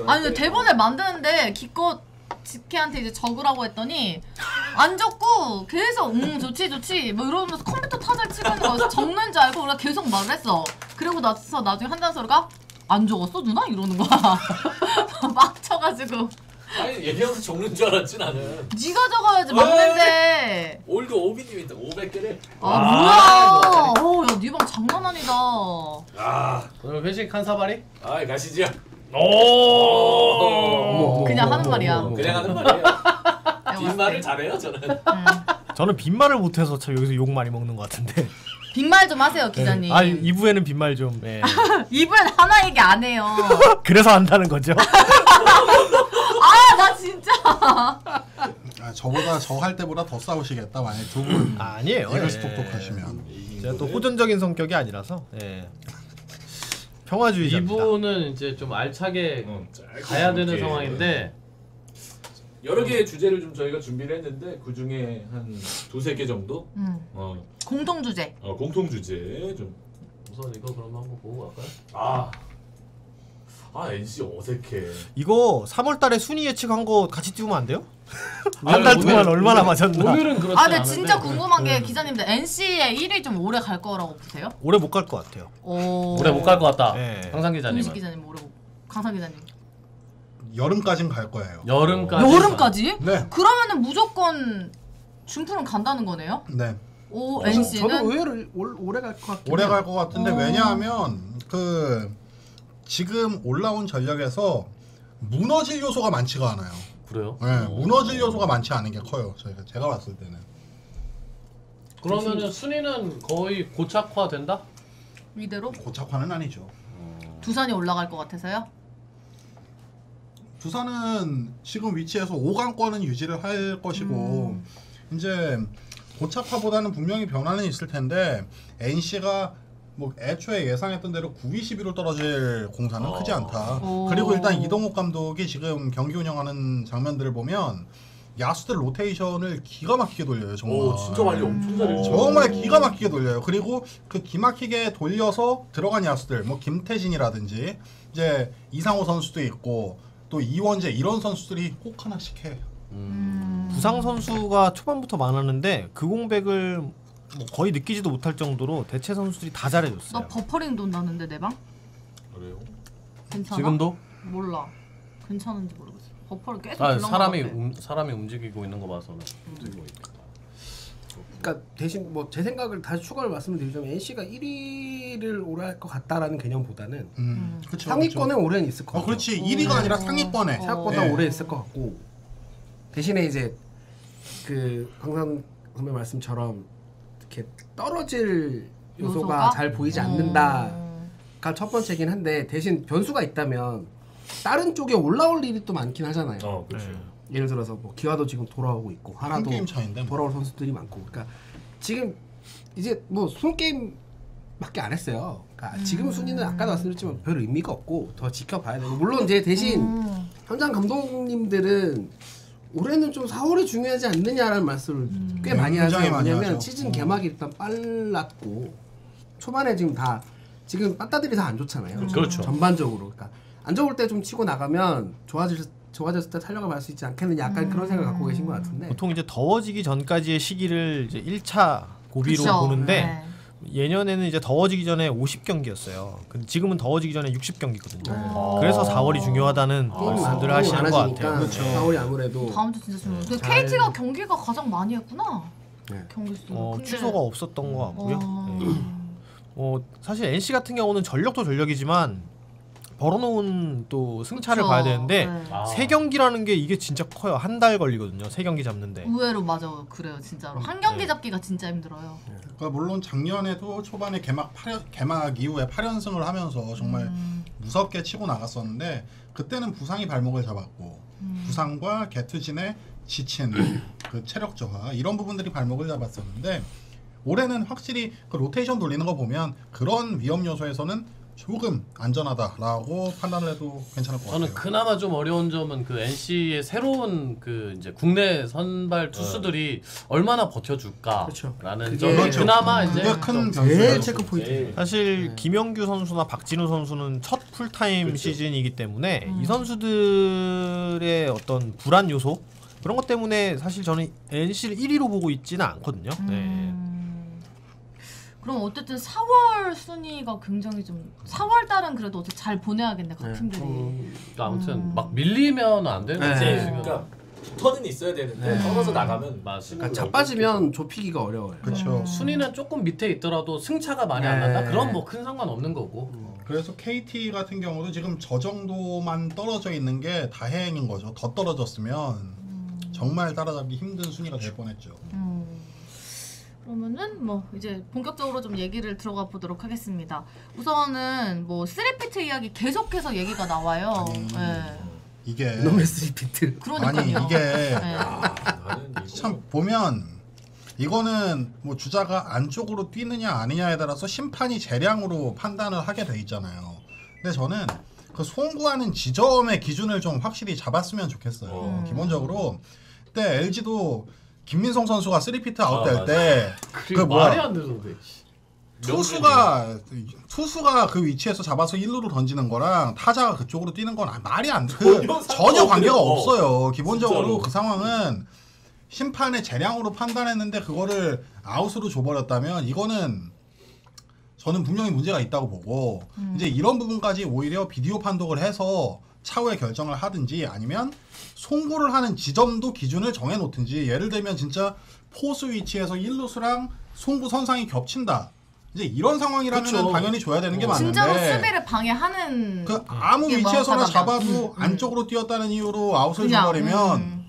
아니 근데 대본을 만드는데 기껏 지케한테 이제 적으라고 했더니 안 적고 계속 좋지 뭐 이러면서 컴퓨터 타자를 치고 있는 거여서 적는 줄 알고 우리가 계속 말을 했어. 그리고 나서 나중에 한다는 소리가 안 적었어 누나? 이러는 거야. 막 쳐가지고 아니 얘기하면서 적는 줄 알았지 나는. 네가 적어야지 막는데. 올드 오비님이 있다 500개를. 아 뭐야. 야 네 방 장난 아니다. 아 오늘 회식 한 사발이? 아이 가시죠. 오. 그냥 하는 말이야. 그냥 하는 말이에요. 빈말을 잘해요 저는. 저는 빈말을 못해서 참 여기서 욕 많이 먹는 것 같은데. 빈말 좀 하세요 기자님. 아 2부에는 빈말 좀. 예. 이분 하나 얘기 안 해요. 그래서 한다는 거죠. 아 나 진짜. 아, 저보다 저 할 때보다 더 싸우시겠다 만약 두 분 아니에요. 이것이 예. 똑똑하시면. 제가 또 호전적인 성격이 아니라서. 예. 평화주의자입니다. 이분은 이제 좀 알차게 가야 되는 상황인데 여러 개의 주제를 좀 저희가 준비를 했는데 그 중에 한 두세 개 정도 공통 주제. 공통 주제 좀. 우선 이거 그럼 한번 보고 갈까요? NC 어색해. 이거 3월달에 순위 예측한 거 같이 띄우면 안 돼요? 아니, 한 달 동안 오늘- 얼마나 맞았나? 오늘은 그렇지 아 근데 않은데. 진짜 궁금한 게 기자님들 NC의 1위 좀 오래 갈 거라고 보세요? 오래 못 갈 것 같아요. 오래 못 갈 것 같다. 네. 강상 공식 기자님은 기자님 오래 못. 강상 기자님. 여름까진 갈 거예요. 여름까지. 여름까지? 네. 그러면은 무조건 준프는 간다는 거네요? 네. 오 저는 NC는 의외로 오래 갈 것 같긴 오래 해요. 갈 것 같은데 왜냐하면 그 지금 올라온 전력에서 무너질 요소가 많지가 않아요. 그래요? 네, 무너질 요소가 많지 않은 게 커요. 제가 봤을 때는. 그러면은 순위는 거의 고착화된다? 이대로 고착화는 아니죠. 두산이 올라갈 것 같아서요? 두산은 지금 위치에서 5강권은 유지를 할 것이고 이제 고착화보다는 분명히 변화는 있을 텐데 NC가 뭐 애초에 예상했던 대로 9위, 10위로 떨어질 공사는 크지 않다. 그리고 일단 이동욱 감독이 지금 경기 운영하는 장면들을 보면 야수들 로테이션을 기가 막히게 돌려요. 정말. 오 진짜 관리 엄청 잘해요. 정말 기가 막히게 돌려요. 그리고 그 기막히게 돌려서 들어간 야수들, 뭐 김태진이라든지 이제 이상호 선수도 있고 또 이원재 이런 선수들이 꼭 하나씩 해. 부상 선수가 초반부터 많았는데 그 공백을 뭐 거의 느끼지도 못할 정도로 대체 선수들이 다 잘해줬어요. 나 버퍼링 돈 나는데 내 방? 그래요? 괜찮아? 지금도? 몰라. 괜찮은지 모르겠어. 버퍼링 계속 아 불러온 사람이 것 같아. 사람이 움직이고 있는 거 봐서는. 그러니까 대신 뭐 제 생각을 다시 추가를 말씀드리자면 NC가 1위를 오래 할 것 같다라는 개념보다는 그쵸, 상위권에 오래는 있을 것 같아요. 그렇지. 1위가 아니라 상위권에. 생각보다 네. 오래 있을 것 같고 대신에 이제 그 강상 선배 말씀처럼 이렇게 떨어질 요소가 잘 보이지 않는다가 첫 번째긴 한데 대신 변수가 있다면 다른 쪽에 올라올 일이 또 많긴 하잖아요. 그렇죠. 예를 들어서 뭐 기아도 지금 돌아오고 있고 한 하나도 게임 차인데 뭐. 돌아올 선수들이 많고 그러니까 지금 이제 뭐 손게임밖에 안 했어요. 그러니까 지금 순위는 아까도 말씀드렸지만 별 의미가 없고 더 지켜봐야 되고 물론 이제 대신 현장 감독님들은 올해는 좀 4월이 중요하지 않느냐라는 말씀을 꽤 많이 하죠. 굉장히 많이 왜냐면 하죠. 시즌 개막이 일단 빨랐고 초반에 지금 빠따들이 다 안 좋잖아요. 그렇죠. 전반적으로 그러니까 안 좋을 때 좀 치고 나가면 좋아졌을 때 탄력을 받을 수 있지 않겠느냐 약간 그런 생각을 갖고 계신 것 같은데 보통 이제 더워지기 전까지의 시기를 이제 1차 고비로 그쵸. 보는데 네. 예년에는 이제 더워지기 전에 50경기였어요. 근데 지금은 더워지기 전에 60경기거든요. 아. 그래서 4월이 중요하다는 말씀들을 하시는 것 같아요. 그렇죠. 4월이 아무래도 다음 주 진짜 중요해. 근데 잘- KT가 경기가 가장 많이 했구나. 네. 경기 수. 근데- 취소가 없었던 것 같고요. 와. 네. 사실 NC 같은 경우는 전력도 전력이지만 벌어놓은 또 승차를 그쵸. 봐야 되는데 네. 세 경기라는 게 이게 진짜 커요. 한 달 걸리거든요. 세 경기 잡는데. 의외로 맞아 그래요 진짜로 한 경기 잡기가 진짜 힘들어요. 그러니까 물론 작년에도 초반에 개막 이후에 8연승을 하면서 정말 무섭게 치고 나갔었는데 그때는 부상이 발목을 잡았고 부상과 게트진의 지친 그 체력 저하 이런 부분들이 발목을 잡았었는데 올해는 확실히 그 로테이션 돌리는 거 보면 그런 위험 요소에서는 조금 안전하다라고 판단을 해도 괜찮을 것 저는 같아요. 그나마 좀 어려운 점은 그 NC의 새로운 그 이제 국내 선발 투수들이 얼마나 버텨줄까라는 그렇죠. 점이 그게- 그나마 이제 그게 큰 좀 제일 변수예요. 체크 포인트. 제일 사실 김영규 선수나 박진우 선수는 첫 풀타임 그렇죠. 시즌이기 때문에 이 선수들의 어떤 불안 요소 그런 것 때문에 사실 저는 NC를 1위로 보고 있지는 않거든요. 네. 그럼 어쨌든 4월 순위가 굉장히 좀 4월 달은 그래도 어떻게 잘 보내야겠네 각 팀들이. 그러니까 아무튼 막 밀리면 안 되는 네. 거지 이제 지금. 그러니까 붙어는 있어야 되는데 네. 떨어져 나가면 맞아. 그러니까 자빠지면 좁히기가 어려워요. 그렇죠. 순위는 조금 밑에 있더라도 승차가 많이 안 네. 난다. 그럼 뭐 큰 상관 없는 거고. 그래서 KT 같은 경우도 지금 저 정도만 떨어져 있는 게 다행인 거죠. 더 떨어졌으면 정말 따라잡기 힘든 순위가 될 뻔했죠. 그러면은 뭐 이제 본격적으로 좀 얘기를 들어가 보도록 하겠습니다. 우선은 뭐 3피트 이야기 계속해서 얘기가 나와요. 네. 이게 너의 3피트. 그러니까요. 아니 이게 네. 나는 이거 참 보면 이거는 뭐 주자가 안쪽으로 뛰느냐 아니냐에 따라서 심판이 재량으로 판단을 하게 돼 있잖아요. 근데 저는 그 송구하는 지점의 기준을 좀 확실히 잡았으면 좋겠어요. 기본적으로 그때 LG도 김민성 선수가 3피트 아웃될 때 그 말이 안 되던데. 투수가 그 위치에서 잡아서 1루로 던지는 거랑 타자가 그쪽으로 뛰는 건 말이 안 돼. 전혀 전혀 관계가 상관없어요. 없어요. 기본적으로 진짜로. 그 상황은 심판의 재량으로 판단했는데 그거를 아웃으로 줘버렸다면 이거는 저는 분명히 문제가 있다고 보고 이제 이런 부분까지 오히려 비디오 판독을 해서 차후에 결정을 하든지 아니면 송구를 하는 지점도 기준을 정해놓든지 예를 들면 진짜 포수 위치에서 1루수랑 송구 선상이 겹친다. 이제 이런 상황이라면 그쵸. 당연히 줘야 되는 게 맞는데 진짜로 수비를 방해하는 그 아무 이게 위치에서나 뭐 잡아도 안쪽으로 뛰었다는 이유로 아웃을 그냥, 줘버리면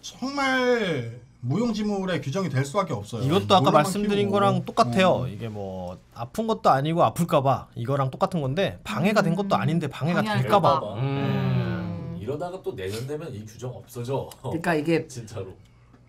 정말 무용지물의 규정이 될 수밖에 없어요. 이것도 아까 물론만 말씀드린 키우고. 거랑 똑같아요. 이게 뭐 아픈 것도 아니고 아플까봐 이거랑 똑같은 건데 방해가 된 것도 아닌데 방해가 방해할까 될까봐. 봐. 이러다가 또 내년 되면 이 규정 없어져. 그러니까 이게 진짜로.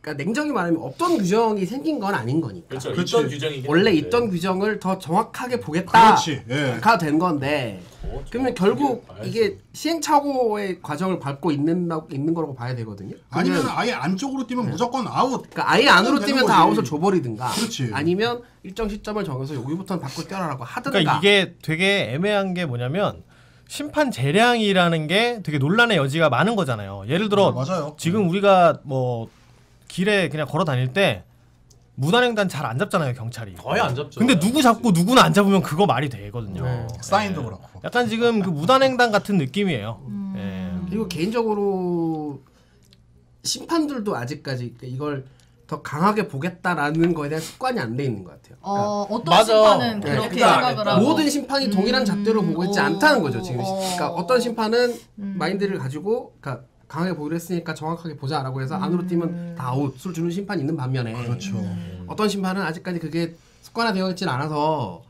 그러니까 냉정히 말하면 없던 규정이 생긴 건 아닌 거니까. 그렇죠. 그치. 있던 규정이긴 원래 한데. 있던 규정을 더 정확하게 보겠다. 그렇지. 예. 가 된 건데. 그러면 결국 봐야지. 이게 시행착오의 과정을 밟고 있는 거라고 봐야 되거든요. 아니면 그러면 아예 안쪽으로 뛰면 무조건 아웃. 그러니까 아예 안으로 되는 뛰면 다 거지. 아웃을 줘버리든가. 그렇지. 아니면 일정 시점을 정해서 여기부터는 밖으로 뛰어라라고 하든가. 그러니까 이게 되게 애매한 게 뭐냐면 심판 재량이라는 게 되게 논란의 여지가 많은 거잖아요. 예를 들어 맞아요. 지금 우리가 뭐 길에 그냥 걸어 다닐 때 무단횡단 잘 안 잡잖아요, 경찰이. 거의 안 잡죠. 근데 누구 잡고 누구는 안 잡으면 그거 말이 되거든요. 네. 사인도 그렇고. 약간 지금 그 무단횡단 같은 느낌이에요. 예. 그리고 개인적으로 심판들도 아직까지 이걸 더 강하게 보겠다라는 거에 대한 습관이 안 돼 있는 것 같아요. 어떤 맞아. 심판은 네. 그렇게 그러니까 생각을 하고 모든 심판이 동일한 잣대로 보고 있지 않다는 거죠 지금. 그러니까 어떤 심판은 마인드를 가지고 그러니까 강하게 보기로 했으니까 정확하게 보자라고 해서 안으로 뛰면 다 아웃을 주는 심판이 있는 반면에 그렇죠. 어떤 심판은 아직까지 그게 습관화되어 있진 않아서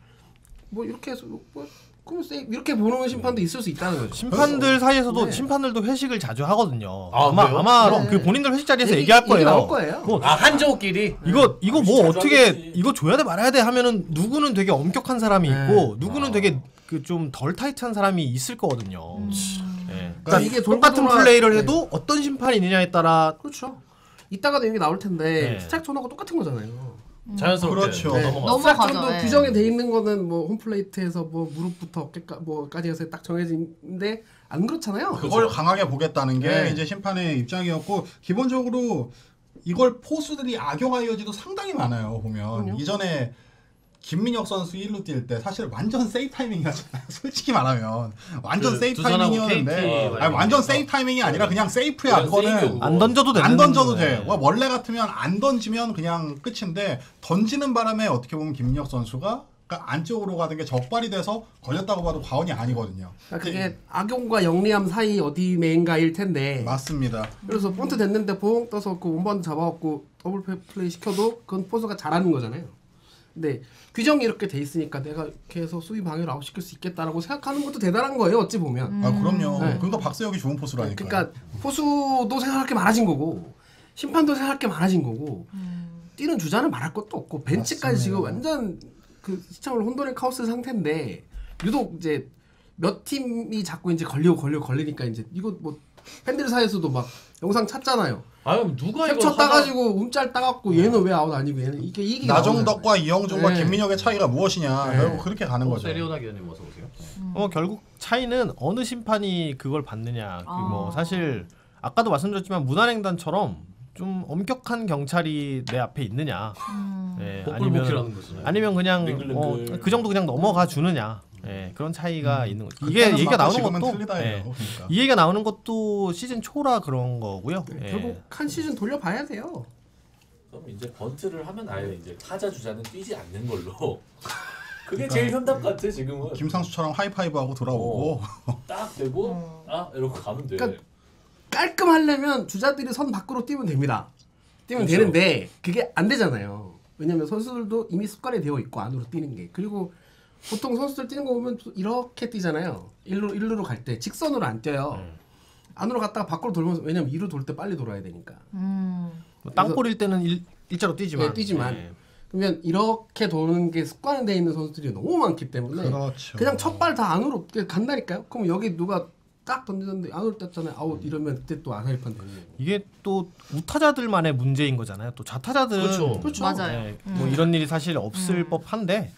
뭐 이렇게 해서 뭐 그럼 이렇게 보는 심판도 있을 수 있다는 거죠. 심판들 사이에서도 네. 심판들도 회식을 자주 하거든요. 아, 아마 그래요? 아마 네. 그 본인들 회식 자리에서 얘기- 얘기할 거예요. 얘기 나올 거예요. 뭐 아 한조끼리. 이거 뭐 자주 어떻게 하겠지. 이거 줘야 돼 말아야 돼 하면은 누구는 되게 엄격한 사람이 네. 있고 누구는 되게 그 좀 덜 타이트한 사람이 있을 거거든요. 예. 그러니까 이게 똑같은 돌고 돌아- 플레이를 네. 해도 어떤 심판이 있느냐에 따라 그렇죠. 이따가도 얘기 나올 텐데 네. 스트라이크 존하고 똑같은 거잖아요. 자연스럽게 그렇죠. 넘어가. 넘어가죠. 스트라이크 존도 네. 규정에 돼 있는 거는 뭐 홈플레이트에서 뭐 무릎부터 어깨까지 해서 딱 정해진데 안 그렇잖아요. 그걸 강하게 보겠다는 게 네. 이제 심판의 입장이었고 기본적으로 이걸 포수들이 악용할 여지도 상당히 많아요. 보면 그럼요. 이전에 김민혁 선수 1루 뛸 때 사실 완전 세이프 타이밍이었잖아요. 솔직히 말하면 완전 그 세이프 두산하고 타이밍이었는데 KT 아니, 완전 세이프 타이밍이 아니라 그냥 세이프야. 그냥 그거는 세이프고. 안 던져도 되는 안 던져도 네. 돼. 원래 같으면 안 던지면 그냥 끝인데 던지는 바람에 어떻게 보면 김민혁 선수가 그러니까 안쪽으로 가는 게 적발이 돼서 걸렸다고 봐도 과언이 아니거든요. 그러니까 그게 악용과 영리함 사이 어디 메인가일 텐데. 맞습니다. 그래서 본트 됐는데 봉 떠서 그 원바운드 잡아갖고 더블 플레이 시켜도 그건 포수가 잘하는 거잖아요. 근데 규정이 이렇게 돼 있으니까 내가 이렇게 해서 수비 방해를 아웃시킬 수 있겠다라고 생각하는 것도 대단한 거예요. 어찌 보면. 아 그럼요. 네. 그러니까 박세혁이 좋은 포수라니까. 그러니까 포수도 생각할 게 많아진 거고 심판도 생각할 게 많아진 거고 뛰는 주자는 말할 것도 없고 벤치까지 맞습니다. 지금 완전 그 시청을 혼돈의 카오스 상태인데 유독 이제 몇 팀이 자꾸 이제 걸리니까 이제 이거 뭐 팬들 사이에서도 막 영상 찾잖아요. 아유 누가 이거 캡처 따가지고 움짤 따갖고 얘는 왜 아웃 아니고 얘는 이게 나정덕과 이영종과 네. 김민혁의 차이가 무엇이냐 네. 결국 그렇게 가는 거죠. 세리오나 기자님 어서 오세요. 결국 차이는 어느 심판이 그걸 받느냐. 뭐 아. 사실 아까도 말씀드렸지만 무단횡단처럼 좀 엄격한 경찰이 내 앞에 있느냐. 예, 복불복이라는 거잖아요. 아니면 그냥 링글링글. 그 정도 그냥 넘어가 주느냐. 예, 그런 차이가 있는 거죠. 이게 그때는 얘기가 맞고 나오는 지금은 것도 틀리다예요. 예, 그러니까. 이 얘기가 나오는 것도 시즌 초라 그런 거고요. 네, 예. 결국 한 시즌 돌려봐야 돼요. 그럼 이제 번트를 하면 아예 이제 타자 주자는 뛰지 않는 걸로. 그게 제일 현답 같아 지금은. 김상수처럼 하이파이브하고 돌아오고 딱 되고 이러고 가면 돼. 그러니까 깔끔하려면 주자들이 선 밖으로 뛰면 됩니다. 뛰면 그렇죠. 되는데 그게 안 되잖아요. 왜냐면 선수들도 이미 습관이 되어 있고 안으로 뛰는 게. 그리고 보통 선수들 뛰는 거 보면 이렇게 뛰잖아요. 일루로 갈 때 직선으로 안 뛰어요. 안으로 갔다가 밖으로 돌면서 왜냐면 2루 돌 때 빨리 돌아야 되니까. 뭐 땅볼일 때는 일자로 뛰지만. 네, 뛰지만. 예. 그러면 이렇게 도는 게 습관돼 있는 선수들이 너무 많기 때문에 그렇죠. 그냥 첫 발 다 안으로 간다니까요. 그럼 여기 누가 딱 던지는데 안으로 떴잖아요. 아웃 이러면 그때 또 안할판 되는 거예요. 이게 또 우타자들만의 문제인 거잖아요. 또 좌타자들은 그렇죠. 맞아요. 예, 뭐 이런 일이 사실 없을 법한데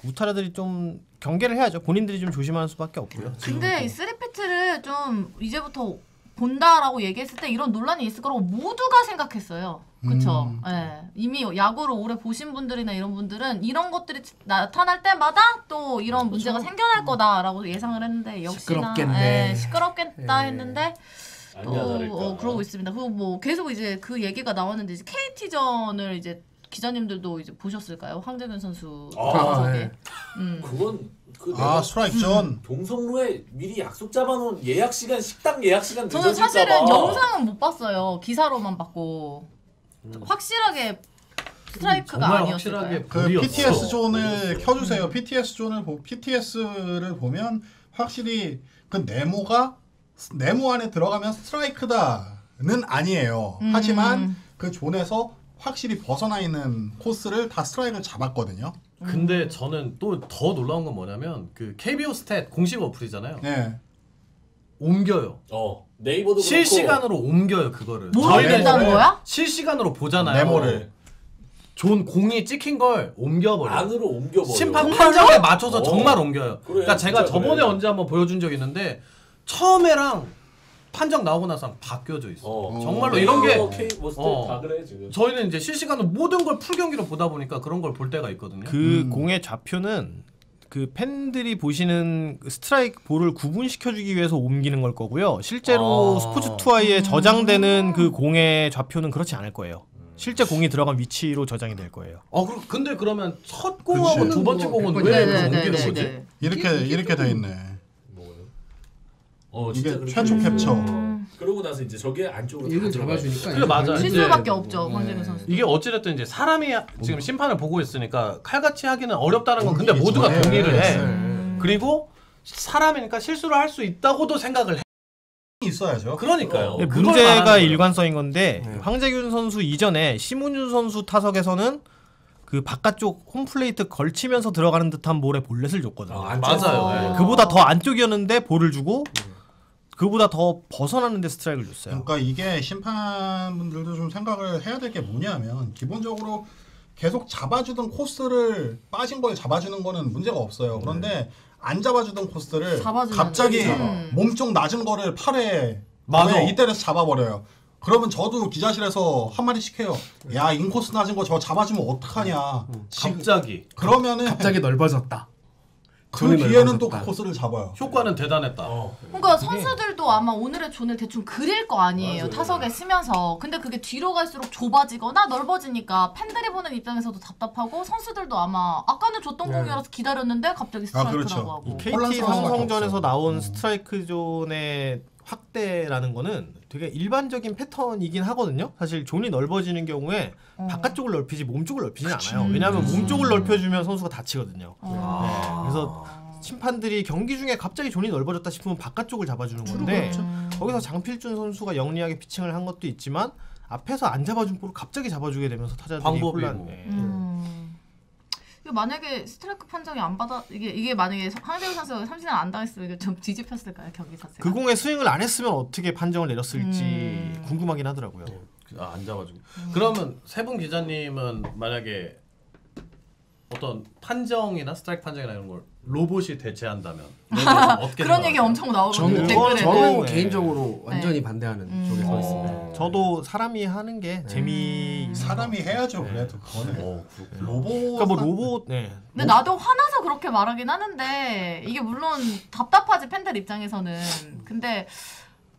우타자들이 좀 경계를 해야죠. 본인들이 좀 조심하는 수밖에 없고요. 근데 이 3피트를 좀 이제부터 본다라고 얘기했을 때 이런 논란이 있을 거라고 모두가 생각했어요. 그쵸? 예. 이미 야구를 오래 보신 분들이나 이런 분들은 이런 것들이 나타날 때마다 또 이런 문제가 생겨날 거다라고 예상을 했는데 역시나 시끄럽겠네. 시끄럽겠다 예. 했는데 또 아니야 다를까. 그러고 있습니다. 그리고 뭐 계속 이제 그 얘기가 나왔는데 이제 KT전을 이제 기자님들도 이제 보셨을까요? 황재균 선수 저게. 네. 그건 그 내가 스트라이크 존. 동성로에 미리 약속 잡아놓은 예약 시간 식당 예약 시간 저는 늦어질까 사실은 봐. 영상은 못 봤어요. 기사로만 봤고 확실하게 스트라이크가 정말 아니었을까요? 확실하게 그 불이었어. PTS 존을 켜주세요. PTS를 보면 확실히 그 네모 안에 들어가면 스트라이크다는 아니에요. 하지만 그 존에서 확실히 벗어나 있는 코스를 다 스트라이크를 잡았거든요. 근데 저는 또 더 놀라운 건 뭐냐면 그 KBO 스탯 공식 어플이잖아요. 네. 옮겨요. 네이버도 실시간으로 옮겨요 그거를. 뭘 저희는 옮긴다는 거야? 실시간으로 보잖아요. 네모를. 존 공이 찍힌 걸 옮겨버려. 안으로 옮겨버려. 심판 판정에 맞춰서 어. 정말 옮겨요. 그래, 그러니까 제가 진짜 저번에 그래. 언제 한번 보여준 적이 있는데 처음에랑 판정 나오고 나서 바뀌어져 있어. 정말로 이런 게 뭐 다 그래 지금. 저희는 이제 실시간으로 모든 걸 풀경기로 보다 보니까 그런 걸 볼 때가 있거든요. 그 공의 좌표는 그 팬들이 보시는 그 스트라이크 볼을 구분시켜주기 위해서 옮기는 걸 거고요. 실제로 스포츠 투아이에 저장되는 그 공의 좌표는 그렇지 않을 거예요. 실제 공이 들어간 위치로 저장이 될 거예요. 근데 그러면 첫 공하고 그치. 두 번째 공은 뭐, 왜 네, 옮기는 거지? 이렇게 돼 있네. 뭐요? 이게 진짜 그렇게 최초 됐어요. 캡처. 그러고 나서 이제 저게 안쪽으로 다 이걸 들어가요. 잡아주니까 그래, 맞아. 실수밖에 이제 없죠. 황재균 선수. 이게 어찌됐든 이제 사람이 지금 심판을 보고 있으니까 칼같이 하기는 어렵다는 건 근데 옮기기 모두가 전에 동의를 해. 네. 그리고 사람이니까 실수를 할 수 있다고도 생각을 해. 있어야죠. 그러니까요. 네, 그걸 문제가 말하는 거예요. 일관성인 건데 황재균 선수 이전에 심은준 선수 타석에서는 그 바깥쪽 홈플레이트 걸치면서 들어가는 듯한 볼에 볼넷을 줬거든요. 맞아요. 네. 그보다 더 안쪽이었는데 볼을 주고 그보다 더 벗어나는데 스트라이크를 줬어요. 그러니까 이게 심판분들도 좀 생각을 해야 될 게 뭐냐면 기본적으로 계속 잡아주던 코스를 빠진 걸 잡아주는 거는 문제가 없어요. 그런데 안 잡아주던 코스를 잡아주면 갑자기 되죠. 몸쪽 낮은 거를 팔에 맞아. 이때려서 잡아버려요. 그러면 저도 기자실에서 한마디씩 해요. 야 인코스 낮은 거 저거 잡아주면 어떡하냐. 갑자기 그러면은 갑자기 넓어졌다. 그 존이 뒤에는 또 그 넓어졌다. 코스를 잡아요. 효과는 대단했다. 그러니까 선수들도 아마 오늘의 존을 대충 그릴 거 아니에요. 맞아요. 타석에 쓰면서. 근데 그게 뒤로 갈수록 좁아지거나 넓어지니까 팬들이 보는 입장에서도 답답하고 선수들도 아마 아까는 줬던 공이라서 기다렸는데 갑자기 스트라이크라고 그렇죠. 하고. KT 혼란스러울 수밖에 삼성전에서 없어. 나온 스트라이크 존의 확대라는 거는 되게 일반적인 패턴이긴 하거든요. 사실 존이 넓어지는 경우에 바깥쪽을 넓히지 몸쪽을 넓히진 않아요. 왜냐하면 몸쪽을 넓혀주면 선수가 다치거든요. 네, 그래서 심판들이 경기 중에 갑자기 존이 넓어졌다 싶으면 바깥쪽을 잡아주는 건데 거기서 장필준 선수가 영리하게 피칭을 한 것도 있지만 앞에서 안 잡아준 볼을 갑자기 잡아주게 되면서 타자들이 방법이고. 혼란. 네. 만약에 스트라이크 판정이 안 받아 이게 만약에 황재우 선수가 삼진을 안 당했으면 이게 좀 뒤집혔을까요 경기 자체가? 그 공에 스윙을 안 했으면 어떻게 판정을 내렸을지 궁금하긴 하더라고요. 안 잡아주고. 그러면 세분 기자님은 만약에 어떤 판정이나 스트라이크 판정이나 이런 걸 로봇이 대체한다면 어떻게 그런 얘기 엄청 나오거든요. 댓글에. 저는 네. 개인적으로 완전히 반대하는 쪽에 서 있습니다. 저도 사람이 하는 게 재미. 사람이 해야죠. 그래도 그거는 로봇. 그러니까 뭐 로봇. 네. 근데 나도 화나서 그렇게 말하긴 하는데 이게 물론 답답하지 팬들 입장에서는. 근데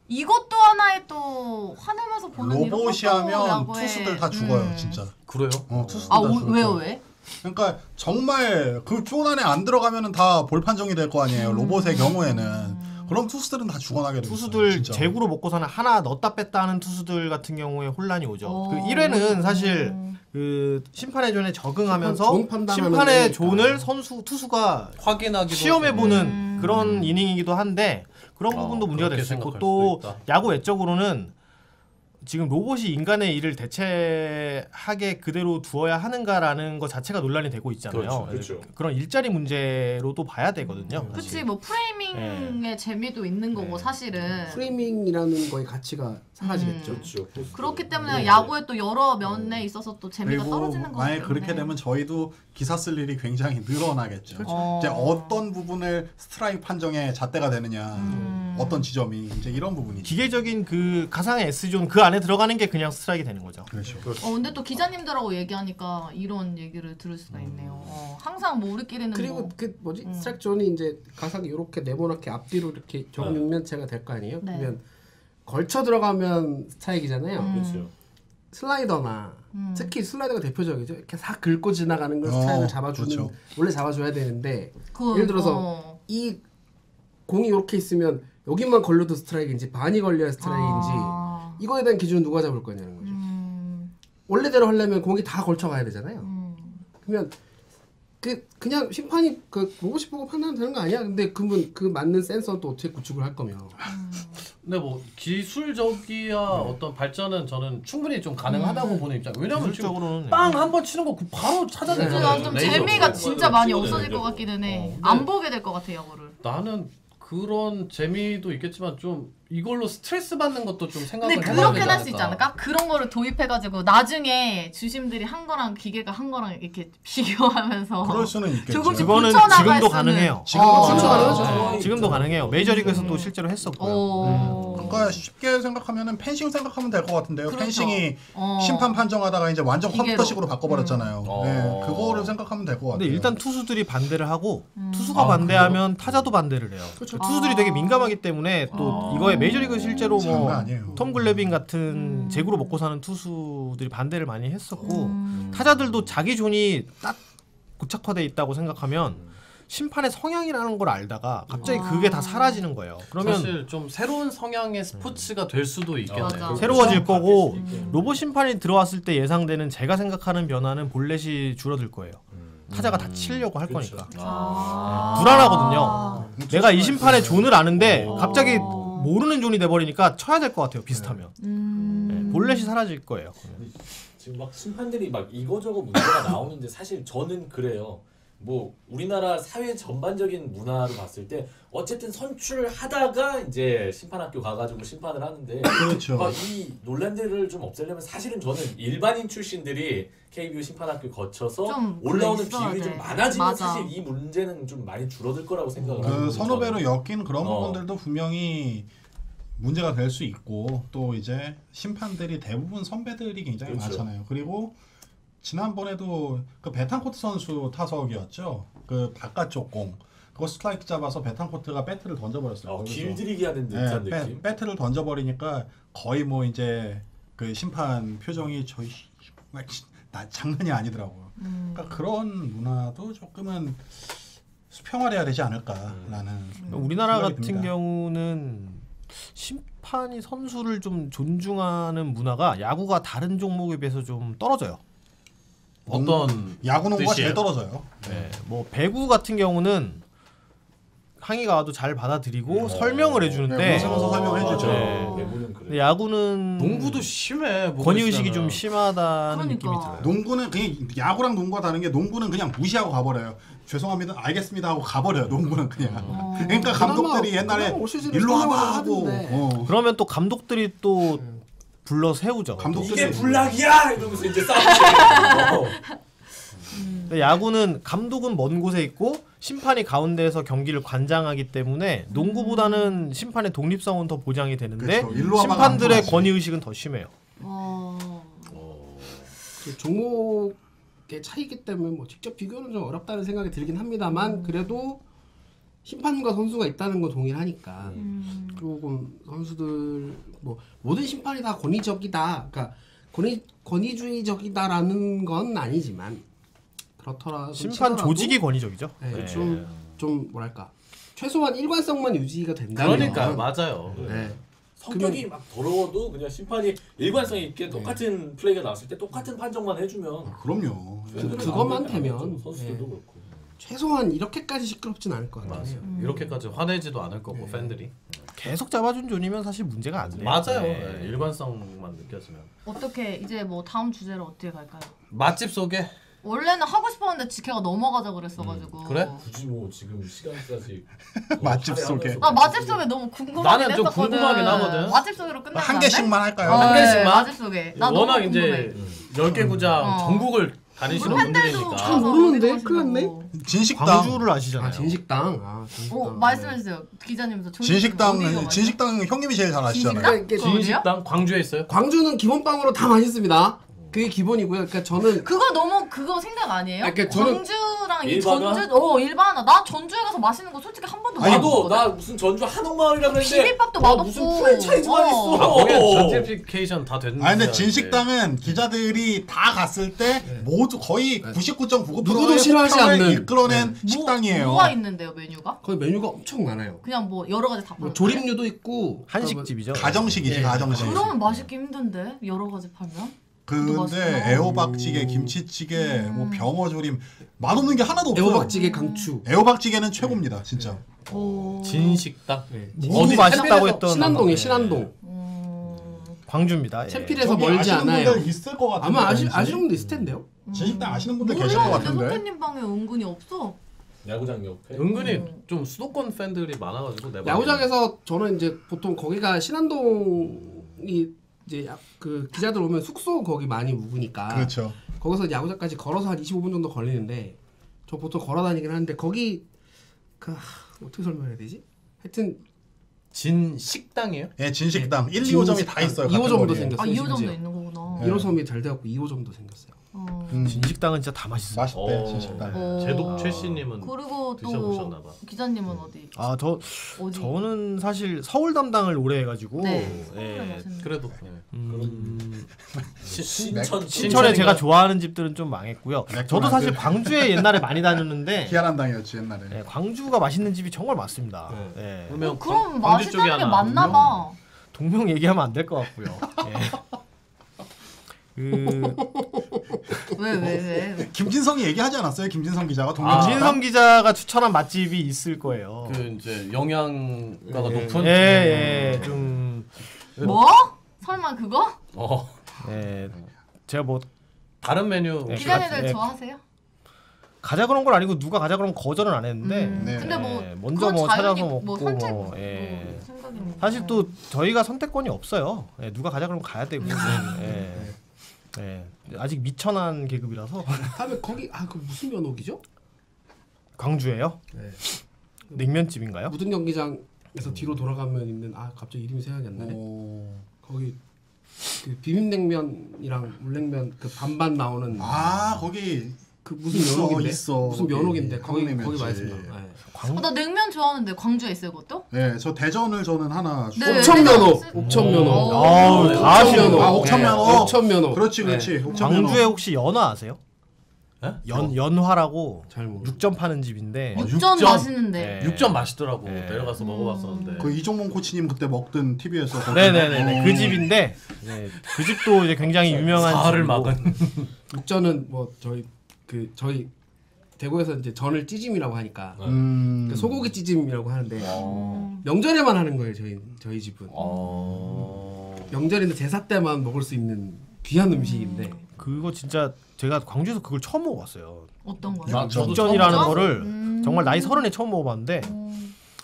이것도 하나의 또 화내면서 보는 이런 로봇이 것도 하면 야구에. 투수들 다 죽어요, 진짜. 그래요? 투수들 다 죽어요. 왜요 왜? 그러니까 정말 그 존 안에 안 들어가면은 다 볼 판정이 될 거 아니에요. 로봇의 경우에는. 그럼 투수들은 다 죽어나게 돼요. 투수들 재구로 먹고 사는 하나 넣었다 뺐다 하는 투수들 같은 경우에 혼란이 오죠. 그 1회는 사실 그 심판의 존에 적응하면서 존 판단하는 심판의 거니까. 존을 투수가 확인하기도 시험해보는 그런 이닝이기도 한데 그런 부분도 문제가 될 그렇게 수 있고 생각할 또 수도 있다. 야구 외적으로는 지금 로봇이 인간의 일을 대체하게 그대로 두어야 하는가라는 것 자체가 논란이 되고 있잖아요. 그렇죠. 그런 일자리 문제로도 봐야 되거든요. 그치 사실. 뭐 프레이밍의 재미도 있는 거고 사실은. 프레이밍이라는 거의 가치가 사라지겠죠. 그렇죠. 그렇기 때문에 야구에 또 여러 면에 있어서 또 재미가 그리고 떨어지는 거기 만약 때문에. 그렇게 되면 저희도 기사 쓸 일이 굉장히 늘어나겠죠. 이제 어떤 부분을 스트라이크 판정의 잣대가 되느냐, 어떤 지점이 이제 이런 부분이죠. 기계적인 그 가상의 S존 그 안에 들어가는 게 그냥 스트라이크가 되는 거죠. 그렇죠. 근데 또 기자님들하고 얘기하니까 이런 얘기를 들을 수가 있네요. 항상 뭐 우리끼리는 그리고 뭐. 그 뭐지 스트라이크 존이 이제 가상이 이렇게 네모나게 앞뒤로 이렇게 정 육면체가 될 거 아니에요? 네. 그러면 걸쳐 들어가면 스트라이크잖아요. 그렇죠. 슬라이더나 특히 슬라이더가 대표적이죠. 이렇게 싹 긁고 지나가는 걸 스트라이크를 잡아주는 그렇죠. 원래 잡아줘야 되는데 그, 예를 들어서 이 공이 이렇게 있으면 여기만 걸려도 스트라이크인지 반이 걸려야 스트라이크인지 이거에 대한 기준은 누가 잡을 거냐는 거죠. 원래대로 하려면 공이 다 걸쳐가야 되잖아요. 그러면 그냥 심판이 그 로봇이 보고 판단하면 되는 거 아니야? 근데 그러면 그 맞는 센서는 또 어떻게 구축을 할 거며. 근데 뭐 기술적이야 어떤 발전은 저는 충분히 좀 가능하다고 보는 입장. 왜냐면 지금 기술적으로는 빵 한 번 치는 거 바로 근데 찾아내잖아요. 난좀 재미가 진짜 많이 없어질 찍어내야 것 같기는 해. 근데 안 보게 될 것 같아 야구를. 나는 그런 재미도 있겠지만 좀 이걸로 스트레스 받는 것도 좀 생각을 근데 해봐야 그렇게 되지 할 수 있지 않을까? 그런 거를 도입해가지고 나중에 주심들이 한 거랑 기계가 한 거랑 이렇게 비교하면서 그럴 수는 있겠죠. 조금씩 그거는 붙여나갈 지금도 수는. 가능해요. 지금도 진짜 가능하죠. 가능하죠. 지금도 가능해요. 메이저리그에서도 실제로 했었고요. 그러니까 쉽게 생각하면은 펜싱 생각하면 될 것 같은데요. 그렇죠. 펜싱이 심판 판정하다가 이제 완전 기계로. 컴퓨터식으로 바꿔버렸잖아요. 네, 그거를 생각하면 될 것 같아요. 근데 일단 투수들이 반대를 하고 투수가 반대하면 타자도 반대를 해요. 투수들이 되게 민감하기 때문에 또 이거에 메이저리그 실제로 뭐 장난 아니에요. 톰 글래빈 같은 재구로 먹고 사는 투수들이 반대를 많이 했었고 타자들도 자기 존이 딱 고착화돼 있다고 생각하면 심판의 성향이라는 걸 알다가 갑자기 그게 다 사라지는 거예요. 그러면 사실 좀 새로운 성향의 스포츠가 될 수도 있겠네요. 맞아. 새로워질 거고 로봇 심판이 들어왔을 때 예상되는 제가 생각하는 변화는 볼넷이 줄어들 거예요. 타자가 다 치려고 할 그렇죠. 거니까. 불안하거든요. 내가 이 심판의 존을 아는데 갑자기 모르는 존이 돼버리니까 쳐야 될 것 같아요. 비슷하면. 네, 볼넷이 사라질 거예요. 지금 막 심판들이 막 이거저거 문제가 나오는데 사실 저는 그래요. 뭐 우리나라 사회 전반적인 문화로 봤을 때 어쨌든 선출하다가 이제 심판학교 가가지고 심판을 하는데 그렇죠. 막 이 논란들을 좀 없애려면 사실은 저는 일반인 출신들이 KBO 심판학교 거쳐서 좀 올라오는 있어야 비율이 돼. 좀 많아지면 맞아. 사실 이 문제는 좀 많이 줄어들 거라고 생각을 그 하거든요. 선후배로 엮인 그런 어. 부분들도 분명히 문제가 될 수 있고 또 이제 심판들이 대부분 선배들이 굉장히 그렇죠. 많잖아요. 그리고 지난번에도 그 베탄코트 선수 타석이었죠. 그 바깥쪽 공 그거 스트라이크 잡아서 베탄코트가 배트를 던져버렸어요. 거기서. 길들이기 하는 듯한 네, 느낌. 배트를 던져버리니까 거의 뭐 이제 그 심판 표정이 저희 나 장난이 아니더라고요. 그러니까 그런 문화도 조금은 수평화돼야 되지 않을까라는 우리나라 생각이 같은 듭니다. 경우는 심판이 선수를 좀 존중하는 문화가 야구가 다른 종목에 비해서 좀 떨어져요. 어떤 야구 농구가 뜻이에요? 제일 떨어져요. 네, 뭐 배구 같은 경우는 항의가 와도 잘 받아들이고 설명을 해주는데 웃으면서 설명해주죠. 배구는 근데 그래. 야구는 농구도 심해. 보고 권위 의식이 있으면은. 좀 심하다는 그러니까. 느낌이 들어요. 농구는 그냥 야구랑 농구가 다른 게 농구는 그냥 무시하고 가버려요. 죄송합니다. 알겠습니다 하고 가버려요. 농구는 그냥. 그러니까 감독들이 옛날에 그나마 올 시즌에 일로 와봐 설명을 하고 하던데. 그러면 또 감독들이 또 불러 세우죠. 감독들이 이게 불락이야 이러면서 이제 싸우고. 근데 야구는 감독은 먼 곳에 있고 심판이 가운데에서 경기를 관장하기 때문에 농구보다는 심판의 독립성은 더 보장이 되는데 그렇죠. 일로 와봐가 심판들의 안 통하지. 권위 의식은 더 심해요. 그 종목의 차이기 때문에 뭐 직접 비교는 좀 어렵다는 생각이 들긴 합니다만 그래도 심판과 선수가 있다는 건 동일하니까 조금 선수들 뭐 모든 심판이 다 권위적이다, 그러니까 권위주의적이다라는 건 아니지만 그렇더라. 심판 조직이 권위적이죠. 네, 네. 좀 뭐랄까 최소한 일관성만 유지가 된다면 그러니까 맞아요. 네. 성격이 막 더러워도 그냥 심판이 일관성 있게 똑같은 플레이가 나왔을 때 똑같은 판정만 해주면 그럼요. 그것만 되면, 선수들도 네. 그렇고. 최소한 이렇게까지 시끄럽진 않을 것 같아요. 맞아요. 이렇게까지 화내지도 않을 거고 팬들이. 계속 잡아준 존이면 사실 문제가 안 돼요. 맞아요. 네. 네, 일관성만 느껴지면. 어떻게 이제 뭐 다음 주제로 어떻게 갈까요? 맛집 소개. 원래는 하고 싶었는데 지케가 넘어가자 그랬어가지고. 그래? 굳이 뭐 지금 시간까지 맛집 소개. 나 맛집 소개 너무 궁금하긴 나는 좀 했었거든. 궁금하긴 하거든. 맛집 소개로 끝내면 한 안 돼? 개씩만 할까요? 한 개씩만? 맛집 소개. 나 워낙 너무 이제 궁금해. 10개 구장 어. 전국을 다니시는 우리 팬들도 분들이니까. 가서 모르는데? 어디 큰일 났네. 가시냐고. 진식당. 광주를 아시잖아요. 아 진식당. 진식당. 말씀해주세요 기자님도. 진식당 형님이 제일 잘 아시잖아요. 그러니까 이게 진식당 광주에 있어요? 광주는 기본빵으로 다 맛있습니다. 그게 기본이고요. 그러니까 저는 그거 너무 그거 생각 아니에요? 그러니까 저는- 광주랑 이 일반화? 전주 일반화. 나 전주에 가서 맛있는 거 솔직히 한 번도 못 나도 먹었거든. 나 무슨 전주 한옥마을이라 그랬는데 비빔밥도 어, 맛없고. 무슨 프랜차이즈만 있어. 아, 거기에 전티피케이션 다 됐는데. 아니 근데 진식당은 기자들이 다 갔을 때 모두 거의 99.99%의 누구도 싫어하지 않는. 이끌어낸 식당이에요. 뭐가 있는데요 메뉴가? 거기 메뉴가 엄청 많아요. 그냥 뭐 여러 가지 다 뭐 팔아요? 조림류도 있고 한식집이죠. 가정식이지 예. 가정식. 그러면 맛있기 힘든데 여러 가지 팔면? 근데 맛있구나. 애호박찌개, 김치찌개, 뭐 병어조림 맛없는 게 하나도 없어요. 애호박찌개 강추. 애호박찌개는 최고입니다, 진짜. 오. 진식당. 모두 어디 맛있다고 했던 신안동이에요. 네. 신안동. 광주입니다. 예. 챔필에서 저기 멀지 아시는 않아요. 분들 있을 것 같은데. 아마 왠지. 아시는 분도 있을 텐데요. 진식당 아시는 분들 계실 것 몰라 근데 같은데. 선배님 방에 은근히 없어. 야구장 옆에. 은근히 좀 수도권 팬들이 많아가지고 내 야구장에서 저는 이제 보통 거기가 신안동이 이제 그 기자들 오면 숙소 거기 많이 묵으니까 그렇죠. 거기서 야구장까지 걸어서 한 25분 정도 걸리는데 저 보통 걸어 다니긴 하는데 거기 어떻게 설명해야 되지? 하여튼 진식당이에요? 예, 진식당 1, 진식당. 2호점이 다 있어요. 2호점도 같은 생겼어요. 아 2호점도 심지어. 있는 거구나. 네. 1호점이 잘 돼갖고 2호점도 생겼어요. 거리에. 진식당은 진짜 다 맛있어요. 맛있대 진식당. 제독 최씨님은 그리고 또 드셔보셨나봐. 기자님은 어디? 어디? 저는 사실 서울 담당을 오래 해가지고 네. 예. 서울에 맛있는 그래도 신천 신천에 제가 좋아하는 집들은 좀 망했고요. 맥도날드. 저도 사실 광주에 옛날에 많이 다녔는데 희한한당이었지 옛날에. 예, 광주가 맛있는 집이 정말 많습니다. 예. 그러면 그럼 광주 쪽에 맛있다는 게 하나. 맞나 봐. 동명 얘기하면 안 될 것 같고요. 예. 왜? 김진성이 얘기하지 않았어요? 김진성 기자가 아, 동명진성. 진성 기자가 추천한 맛집이 있을 거예요. 그 이제 영양가가 높은. 예, 좀 뭐? 설마 그거? 예, 제가 뭐 다른 메뉴 네, 기자님들 예. 좋아하세요? 가자 그런 건 아니고 누가 가자 그러면 거절은 안 했는데 네. 근데 뭐 예, 먼저 그건 뭐 찾아서 자연히 먹고 뭐 선택 뭐, 예. 생각입니다. 사실 또 저희가 선택권이 없어요. 예, 누가 가자 그러면 가야 되고. 예. 예. 아직 미천한 계급이라서 다음에 거기 그 무슨 면옥이죠? 광주예요? 네. 냉면집인가요? 무등 경기장에서 뒤로 돌아가면 있는 갑자기 이름이 생각이 안 나네. 거기 그 비빔냉면이랑 물냉면 그 반반 나오는 아 거기 그 무슨 면옥인데? 있어. 무슨 면옥인데 거기 한국냉면집. 맛있습니다. 네. 나 냉면 좋아하는데 광주에 있어요 그것도? 네, 저 대전을 저는 하나. 네. 옥천면옥, 옥천면옥. 아우, 다 아시네요. 옥천면옥. 옥천면옥. 그렇지, 그렇지. 옥천면옥. 광주에 혹시 연화 아세요? 예? 연화라고 잘 모르. 육전 파는 집인데 육전 육전. 맛있는데. 네. 육전 맛있더라고. 네. 내려가서 먹어봤었는데. 그 이종몽 코치님 그때 먹던 TV에서. 네네네 그 집인데 네, 그 집도 이제 굉장히 유명한 사를 집이고. 막은. 육전은 뭐 저희 대구에서 이제 전을 찌짐이라고 하니까 음. 소고기 찌짐이라고 하는데 명절에만 하는 거예요 저희 집은. 명절이나 제사 때만 먹을 수 있는 귀한 음식인데 그거 진짜 제가 광주에서 그걸 처음 먹어봤어요. 어떤 거요? 죽전이라는 처음 거를 정말 나이 30에 처음 먹어봤는데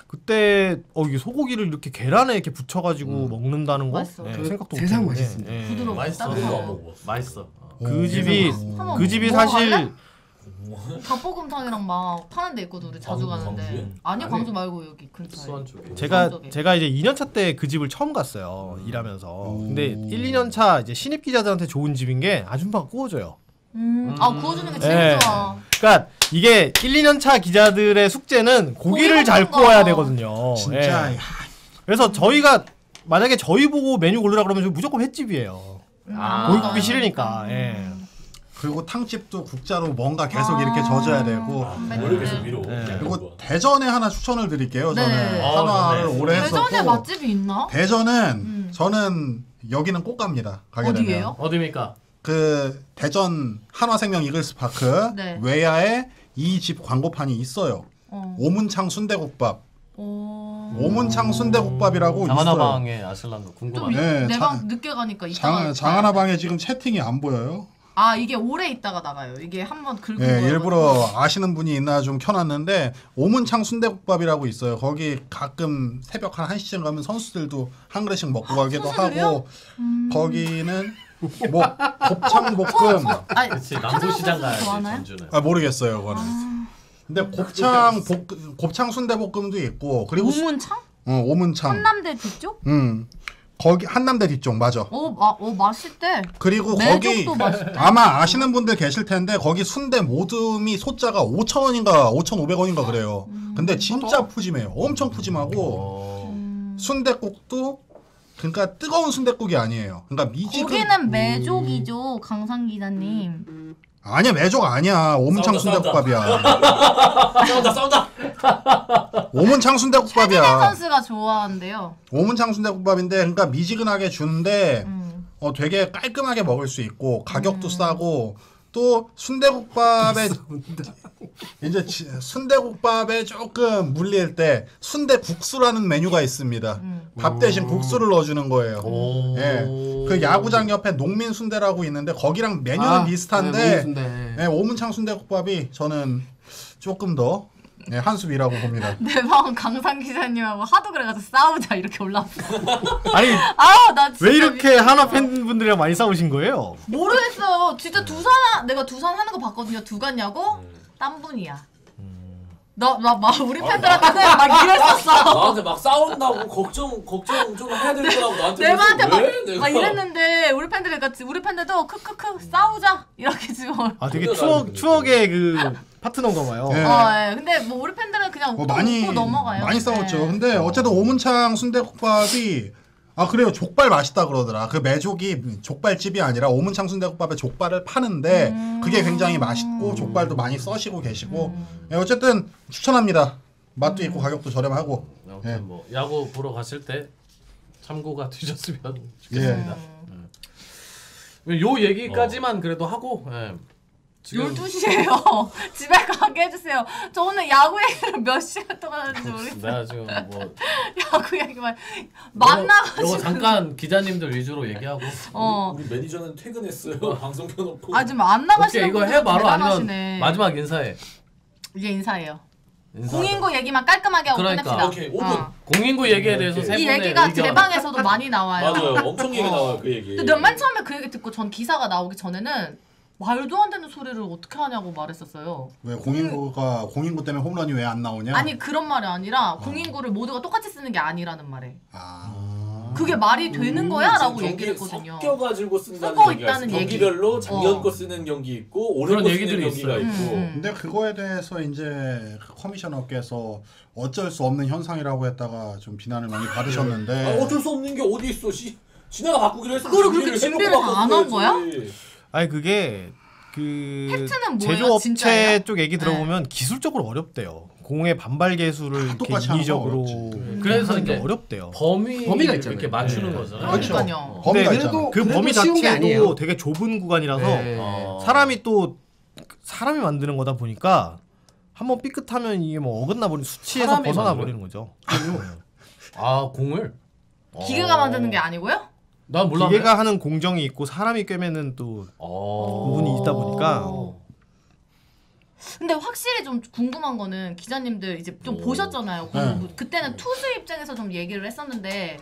그때 이게 소고기를 이렇게 계란에 이렇게 붙여가지고 먹는다는 거 맛있어. 네, 생각도 세상 못했는데, 맛있습니다. 예. 부드럽고 맛있어. 따뜻하고. 맛있어. 그 집이 한번 그 집이 먹어갈래? 사실 닭볶음탕이랑 막 파는 데 있거든 우리 자주 가는데. 광주에? 아니요 광주 말고 여기 근처에. 수원 쪽에. 제가 이제 2년차 때 그 집을 처음 갔어요. 일하면서. 근데 1, 2년차 이제 신입 기자들한테 좋은 집인 게 아줌마가 구워줘요. 아 구워주는 게 제일 네. 좋아. 그러니까 이게 1, 2년차 기자들의 숙제는 고기를 잘 굽는 거. 구워야 되거든요. 진짜 예. 야, 그래서 저희가 만약에 저희 보고 메뉴 고르라 그러면 무조건 횟집이에요. 고기 굽기 싫으니까. 예. 그리고 탕집도 국자로 뭔가 계속 이렇게 져줘야 되고 머리 계속 위로. 그리고 대전에 하나 추천을 드릴게요. 저는 네. 한화를 네. 오래 했었고 대전에 맛집이 있나? 대전은 저는 여기는 꼭 갑니다. 가게 되면. 어디예요? 어디입니까? 그 대전 한화생명 이글스파크 네. 외야에 이 집 광고판이 있어요. 오문창 순대국밥. 오문창 순대국밥이라고 있어요. 장하나방에 아슬란가 좀 궁금하네. 네, 내가 장- 늦게 가니까 이따가 장하나방에 지금 채팅이 안 보여요. 아 이게 오래 있다가 나가요. 이게 한번 긁은 예, 거여가지고. 일부러 아시는 분이 있나 좀 켜놨는데 오문창 순대국밥이라고 있어요. 거기 가끔 새벽 한 1시쯤 가면 선수들도 한 그릇씩 먹고 가기도 선수들이요? 하고 거기는 뭐 곱창볶음 아니 그렇지. 하정우 남부시장 선수 가야지 좋아하나요? 전주는. 모르겠어요 그거는. 근데 곱창 순대볶음도 있고 그리고 오문창? 오문창 한남대 뒤쪽? 거기 한남대 뒤쪽 맞아. 오 맛있대. 그리고 거기 매족도 맛있대. 아마 아시는 분들 계실 텐데 거기 순대 모듬이 소자가 5,000원인가 5,500원인가 그래요. 근데 진짜 푸짐해요. 엄청 푸짐하고 순대국도 그러니까 뜨거운 순대국이 아니에요. 그러니까 미지근 거기는 매족이죠, 강상 기자님. 아니야 매족 아니야. 오문창 싸운다, 순대국밥이야. 싸운다. 오문창 최진현 순대국밥이야. 선수가 좋아한대요. 오문창 순대국밥인데 그러니까 미지근하게 주는데 되게 깔끔하게 먹을 수 있고 가격도 싸고 또 순대국밥에 이제 순대국밥에 조금 물릴 때 순대국수라는 메뉴가 있습니다. 밥 대신 국수를 넣어주는 거예요. 예, 그 야구장 옆에 농민 순대라고 있는데 거기랑 메뉴는 비슷한데 예, 오문창 순대국밥이 저는 조금 더 한 수 위라고 봅니다. 내 방은 강상 기자님하고 하도 그래가지고 싸우자 이렇게 올라왔어. 아니 아우 나 진짜 왜 이렇게 한화 팬분들이랑 많이 싸우신 거예요? 모르겠어요. 진짜 내가 두산 하는 거 봤거든요. 두갔냐고? 딴 분이야. 막 우리 팬들한테 그냥 막 이랬었어. 나한테 막 싸운다고 걱정 좀 해야 될 거라고 나한테. 내한테 그래서 왜 내가 막 이랬는데 우리 팬들도 크크크 싸우자 이렇게 지금. 아 되게 추억의 그 파트너인가 봐요. 네. 예. 근데 뭐 우리 팬들은 그냥 웃고 넘어가요. 많이 싸웠죠. 네. 근데 어쨌든 오문창 순대국밥이 그래요. 족발 맛있다 그러더라. 그 매족이 족발집이 아니라 오문창 순대국밥에 족발을 파는데 그게 굉장히 맛있고 족발도 많이 써시고 계시고 예, 어쨌든 추천합니다. 맛도 있고 가격도 저렴하고. 아무튼 예. 뭐 야구 보러 갔을 때 참고가 되셨으면 예. 좋겠습니다. 요 얘기까지만 그래도 하고 지금 12시에요. 집에 가게 해주세요. 저 오늘 야구 얘기를 몇 시간 동안 하는지 모르겠어요. 내가 지금 뭐 야구 얘기만 만나가지고. 요거 잠깐 기자님들 위주로 얘기하고 우리 매니저는 퇴근했어요. 방송 켜놓고. 아 지금 안 나가시는 이거 해 바로 아니면 대단하시네. 마지막 인사해. 이제 인사해요. 인사. 공인구 얘기만 깔끔하게 하고 그러니까. 끝냅시다. 오케이, 5분. 공인구 얘기에 대해서 세 이 분의 얘기가 의견. 제 방에서도 많이 나와요. 맞아요. 엄청 얘기 나와요 그 얘기. 근데 맨 처음에 그 얘기 듣고 전 기사가 나오기 전에는 말도 안 되는 소리를 어떻게 하냐고 말했었어요. 왜 공인구 때문에 홈런이 왜 안 나오냐? 아니 그런 말이 아니라 공인구를 모두가 똑같이 쓰는 게 아니라는 말에. 아. 그게 말이 되는 거야? 라고 경기에 얘기를 했거든요. 섞여가지고 쓴다는 섞어 얘기가 있다는 있어요. 얘기. 경기별로 작년 거 쓰는 경기 있고 올해 그런 거 쓰는 얘기들이 경기가 있어요. 있고. 근데 그거에 대해서 이제 그 커미셔너께서 어쩔 수 없는 현상이라고 했다가 좀 비난을 많이 받으셨는데 어쩔 수 없는 게 어디 있어? 지네가 바꾸기로 했어. 그걸 그렇게 준비를 다 안 한 거야? 아니 그게 그 팩트는 뭐예요, 제조업체 진짜예요? 쪽 얘기 들어보면 기술적으로 어렵대요. 공의 반발 개수를 이렇게 똑같이 하는 거 인위적으로 어렵지. 그래서 하는 게 이제 어렵대요. 이렇게 범위가 있잖아요. 맞추는 네. 거잖아요. 그러니까요. 범위가 근데 있잖아. 그 범위 쉬운 게 자체도 아니에요. 되게 좁은 구간이라서 네. 사람이 또 사람이 만드는 거다 보니까 한번 삐끗하면 이게 뭐 어긋나 버린 수치에서 사람이 벗어나 만들어요? 버리는 거죠. 아 공을? 기계가 만드는 게 아니고요? 난 몰라. 기계가 하는 공정이 있고 사람이 꿰매는 또 부분이 있다 보니까 근데 확실히 좀 궁금한 거는 기자님들 이제 좀 오. 보셨잖아요. 네. 그때는 투수 입장에서 좀 얘기를 했었는데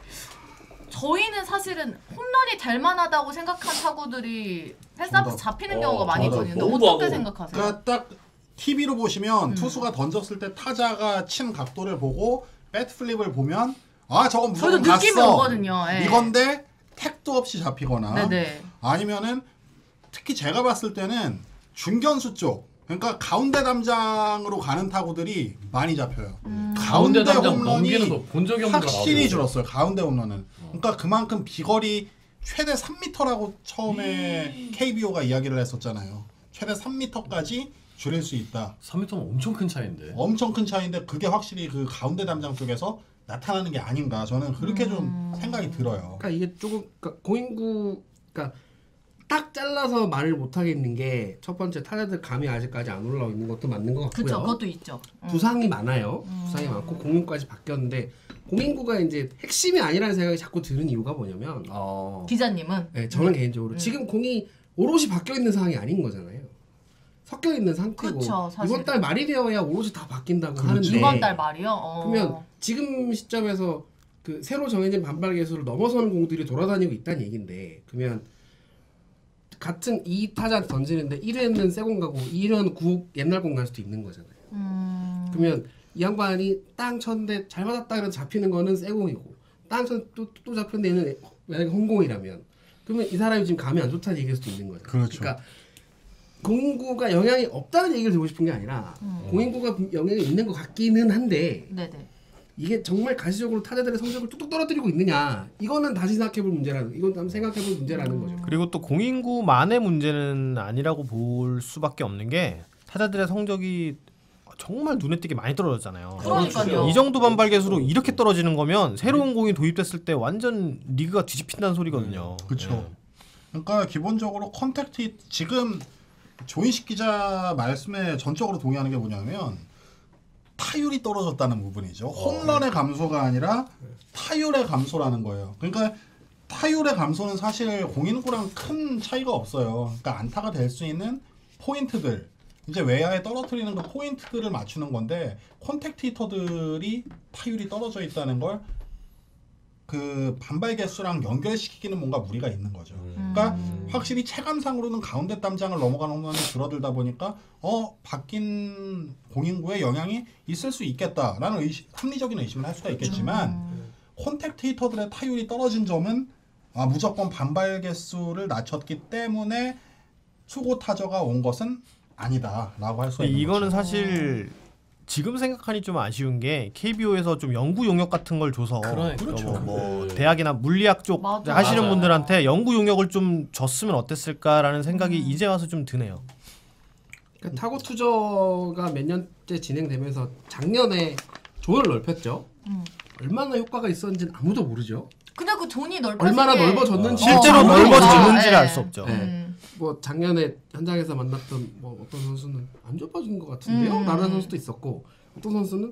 저희는 사실은 홈런이 될 만하다고 생각한 타구들이 패스앞에서 잡히는 경우가 많이 맞아. 있거든요. 너무 어떻게 하고. 생각하세요? 그러니까 딱 TV로 보시면 투수가 던졌을 때 타자가 친 각도를 보고 배트 플립을 보면 아 저건 무조건 저도 느낌이 갔어. 오거든요. 예. 이건데 택도 없이 잡히거나 네네. 아니면은 특히 제가 봤을 때는 중견수 쪽 그러니까 가운데 담장으로 가는 타구들이 많이 잡혀요. 가운데 담장 홈런이 넘기는 거 본 적이 없는 거 확실히 줄었어요. 가운데 홈런은. 그러니까 그만큼 비거리 최대 3m라고 처음에 KBO가 이야기를 했었잖아요. 최대 3m까지 줄일 수 있다. 3m면 엄청 큰 차이인데. 엄청 큰 차이인데 그게 확실히 그 가운데 담장 쪽에서 나타나는 게 아닌가 저는 그렇게 좀 생각이 들어요. 그러니까 이게 조금 그러니까 고인구 그러니까 딱 잘라서 말을 못 하겠는 게 첫 번째 타자들 감이 아직까지 안 올라와 있는 것도 맞는 것 같고요. 그렇죠. 그것도 있죠. 부상이 많아요. 부상이 많고 공인구까지 바뀌었는데 공인구가 이제 핵심이 아니라는 생각이 자꾸 드는 이유가 뭐냐면 기자님은 네, 저는 개인적으로 지금 공이 오롯이 바뀌어 있는 상황이 아닌 거잖아요. 섞여 있는 상태고 그쵸, 사실은. 이번 달 말이 되어야 오롯이 다 바뀐다고 그렇죠. 하는데 이번 달 말이요. 그러면 지금 시점에서 그 새로 정해진 반발 개수를 넘어서는 공들이 돌아다니고 있다는 얘긴데 그러면 같은 이 타자 던지는데 1회는 새 공 가고 2회는 옛날 공 갈 수도 있는 거잖아요. 그러면 이 양반이 땅 쳤는데 잘 맞았다 그래서 잡히는 거는 새 공이고 땅 쳤는데 또 잡히는데 얘는 만약에 홈공이라면 그러면 이 사람이 지금 감이 안 좋다는 얘기일 수도 있는 거죠. 그렇죠. 그러니까 공인구가 영향이 없다는 얘기를 드리고 싶은 게 아니라 공인구가 영향이 있는 것 같기는 한데 네네. 이게 정말 가시적으로 타자들의 성적을 뚝뚝 떨어뜨리고 있느냐 이거는 다시 생각해볼 문제라는 이건 한번 생각해볼 문제라는 거죠. 그리고 또 공인구만의 문제는 아니라고 볼 수밖에 없는 게 타자들의 성적이 정말 눈에 띄게 많이 떨어졌잖아요. 그러니까요. 이 정도 반발 개수로 이렇게 떨어지는 거면 새로운 공이 도입됐을 때 완전 리그가 뒤집힌다는 소리거든요. 그렇죠. 그러니까 기본적으로 컨택트 지금 조인식 기자 말씀에 전적으로 동의하는 게 뭐냐면 타율이 떨어졌다는 부분이죠. 홈런의 감소가 아니라 타율의 감소라는 거예요. 그러니까 타율의 감소는 사실 공인구랑 큰 차이가 없어요. 그러니까 안타가 될 수 있는 포인트들 이제 외야에 떨어뜨리는 그 포인트들을 맞추는 건데 컨택트 히터들이 타율이 떨어져 있다는 걸 그 반발 개수랑 연결시키기는 뭔가 무리가 있는 거죠. 그러니까 확실히 체감상으로는 가운데 담장을 넘어가는 홈런이 줄어들다 보니까 바뀐 공인구에 영향이 있을 수 있겠다라는 합리적인 의심을 할 수가 있겠지만 콘택트 히터들의 타율이 떨어진 점은 무조건 반발 개수를 낮췄기 때문에 수고 타저가 온 것은 아니다라고 할 수 있는 이거는 거죠. 사실 지금 생각하니 좀 아쉬운 게 KBO에서 좀 연구 용역 같은 걸 줘서 그렇죠. 뭐 네. 대학이나 물리학 쪽 맞아. 하시는 맞아요. 분들한테 연구 용역을 좀 줬으면 어땠을까라는 생각이 이제 와서 좀 드네요. 그러니까 타고 투저가 몇 년째 진행되면서 작년에 존을 넓혔죠. 얼마나 효과가 있었는지는 아무도 모르죠. 근데 그 존이 넓어진 얼마나 게 넓어졌는지 실제로 아무도 넓어지는지를 몰라. 알 수 없죠. 네. 뭐 작년에 현장에서 만났던 뭐 어떤 선수는 안 좁아진 것 같은데요? 라는 선수도 있었고 어떤 선수는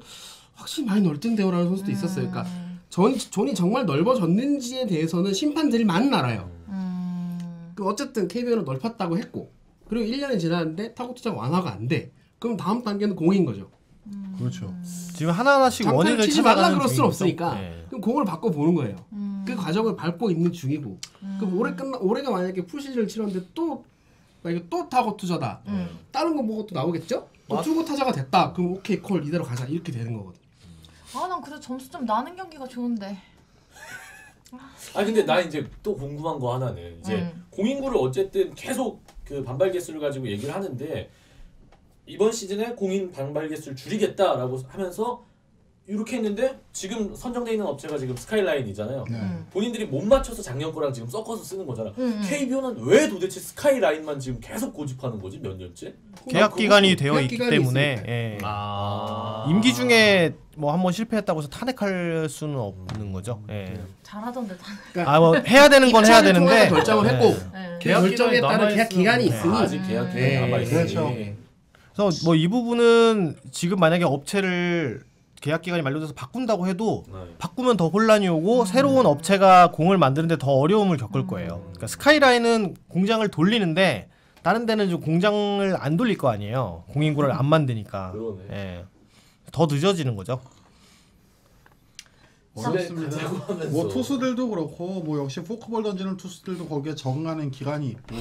확실히 많이 넓던데요? 라는 선수도 있었어요. 그러니까 존이 정말 넓어졌는지에 대해서는 심판들이 많이 알아요. 그 어쨌든 KBO는 넓혔다고 했고 그리고 1년이 지났는데 타구 투자가 완화가 안 돼. 그럼 다음 단계는 공인 거죠. 그렇죠. 지금 하나하나씩 장타를 원인을 치지 말라 찾아가는 그럴 수는 중이죠. 없으니까 네. 그럼 공을 바꿔 보는 거예요. 그 과정을 밟고 있는 중이고 그럼 올해가 만약에 풀시즌을 치렀는데 또 만약에 또 타고 투자다. 다른 거 보고 또 나오겠죠? 또 투고 타자가 됐다. 그럼 오케이 콜 이대로 가자 이렇게 되는 거거든. 난 그래도 점수 좀 나는 경기가 좋은데. 근데 나 이제 또 궁금한 거 하나는 이제 공인구를 어쨌든 계속 그 반발 개수를 가지고 얘기를 하는데 이번 시즌에 공인 반발 개수를 줄이겠다라고 하면서 이렇게 했는데 지금 선정돼 있는 업체가 지금 스카이라인이잖아요. 본인들이 못 맞춰서 작년 거랑 지금 섞어서 쓰는 거잖아. KBO는 왜 도대체 스카이라인만 지금 계속 고집하는 거지 몇 년째? 계약 기간이 되어 계약 있기 기간이 때문에 있으니까. 예. 아. 임기 중에 뭐 한번 실패했다고 해서 탄핵할 수는 없는 거죠. 예. 잘하던데 다. 그러니까 뭐 해야 되는 건 해야 입찰을 통해서 되는데 결정을 했고 네. 계약 결정에 따른 계약 기간이 있으니 아직 계약 기간이 네. 남아 있으니. 그렇죠. 그래서 뭐 이 부분은 지금 만약에 업체를 계약 기간이 만료돼서 바꾼다고 해도 네. 바꾸면 더 혼란이 오고 새로운 업체가 공을 만드는데 더 어려움을 겪을 거예요. 그러니까 스카이라인은 공장을 돌리는데 다른 데는 좀 공장을 안 돌릴 거 아니에요. 공인구를 안 만드니까. 그러네. 예. 더 늦어지는 거죠. 어렵습니다. 제거하면서. 뭐 투수들도 그렇고 뭐 역시 포크볼 던지는 투수들도 거기에 적응하는 기간이 있고